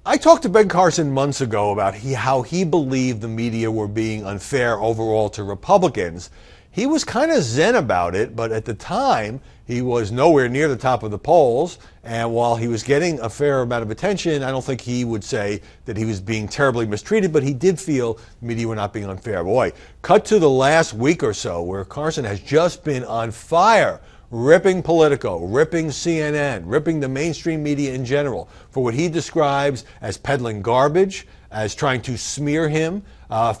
I talked to Ben Carson months ago about how he believed the media were being unfair overall to Republicans. He was kind of zen about it, but at the time, he was nowhere near the top of the polls. And while he was getting a fair amount of attention, I don't think he would say that he was being terribly mistreated, but he did feel the media were not being unfair. Boy, cut to the last week or so where Carson has just been on fire, ripping Politico, ripping CNN, ripping the mainstream media in general for what he describes as peddling garbage, as trying to smear him,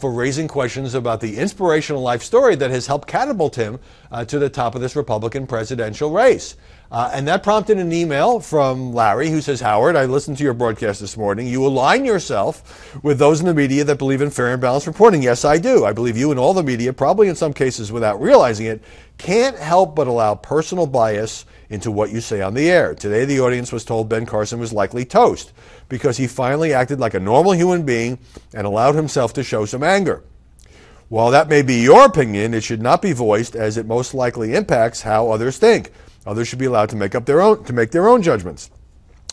for raising questions about the inspirational life story that has helped catapult him to the top of this Republican presidential race. And that prompted an email from Larry who says, Howard, I listened to your broadcast this morning. You align yourself with those in the media that believe in fair and balanced reporting. Yes, I do. I believe you and all the media, probably in some cases without realizing it, can't help but allow personal bias into what you say on the air. Today, the audience was told Ben Carson was likely toast because he finally acted like a normal human being and allowed himself to show some anger. While that may be your opinion, it should not be voiced as it most likely impacts how others think. Others should be allowed to make their own judgments.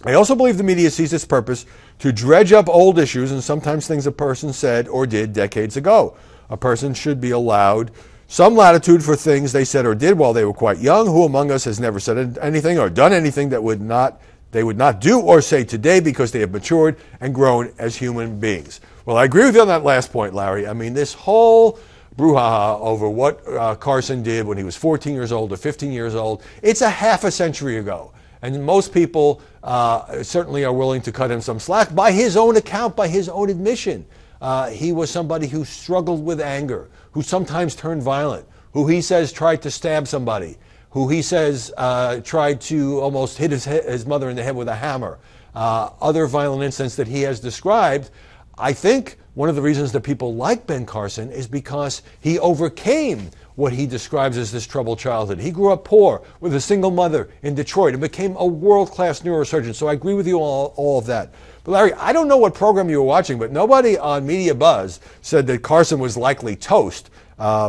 I also believe the media sees its purpose to dredge up old issues and sometimes things a person said or did decades ago. A person should be allowed some latitude for things they said or did while they were quite young. Who among us has never said anything or done anything that they would not do or say today because they have matured and grown as human beings? Well, I agree with you on that last point, Larry. I mean, this whole brouhaha over what Carson did when he was 14 years old or 15 years old, it's a half a century ago. And most people certainly are willing to cut him some slack by his own account, by his own admission. He was somebody who struggled with anger, who sometimes turned violent, who he says tried to stab somebody, who he says tried to almost hit his mother in the head with a hammer. Other violent incidents that he has described. I think one of the reasons that people like Ben Carson is because he overcame what he describes as this troubled childhood. He grew up poor with a single mother in Detroit and became a world-class neurosurgeon. So I agree with you on all of that. But Larry, I don't know what program you were watching, but nobody on Mediabuzz said that Carson was likely toast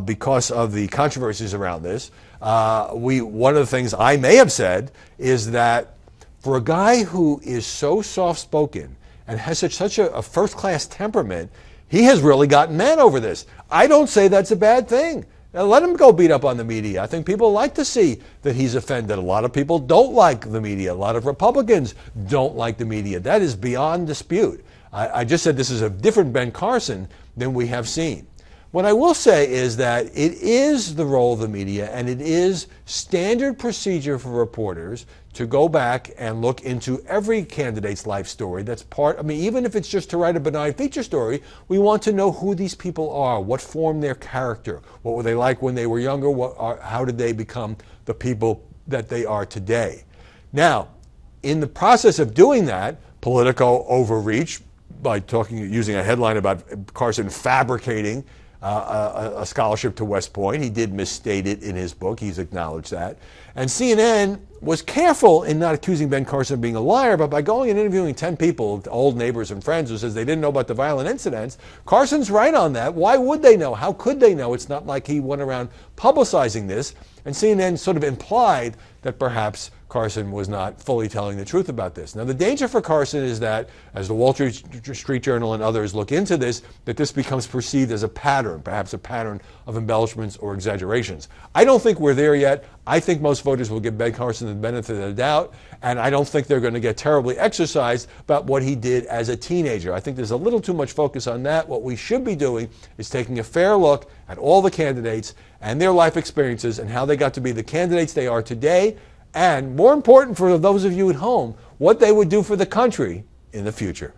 because of the controversies around this. One of the things I may have said is that for a guy who is so soft-spoken and has such a first-class temperament, he has really gotten mad over this. I don't say that's a bad thing. Now, let him go beat up on the media. I think people like to see that he's offended. A lot of people don't like the media. A lot of Republicans don't like the media. That is beyond dispute. I just said this is a different Ben Carson than we have seen. What I will say is that it is the role of the media and it is standard procedure for reporters to go back and look into every candidate's life story. That's even if it's just to write a benign feature story, we want to know who these people are, what formed their character, what were they like when they were younger, how did they become the people that they are today. Now, in the process of doing that, Politico overreached by using a headline about Carson fabricating a scholarship to West Point. He did misstate it in his book. He's acknowledged that. And CNN was careful in not accusing Ben Carson of being a liar, but by going and interviewing 10 people, old neighbors and friends who says they didn't know about the violent incidents, Carson's right on that. Why would they know? How could they know? It's not like he went around publicizing this. And CNN sort of implied that perhaps Carson was not fully telling the truth about this. Now, the danger for Carson is that, as the Wall Street Journal and others look into this, that this becomes perceived as a pattern, perhaps a pattern of embellishments or exaggerations. I don't think we're there yet. I think most voters will give Ben Carson the benefit of the doubt, and I don't think they're going to get terribly exercised about what he did as a teenager. I think there's a little too much focus on that. What we should be doing is taking a fair look at all the candidates and their life experiences and how they got to be the candidates they are today, and more important for those of you at home, what they would do for the country in the future.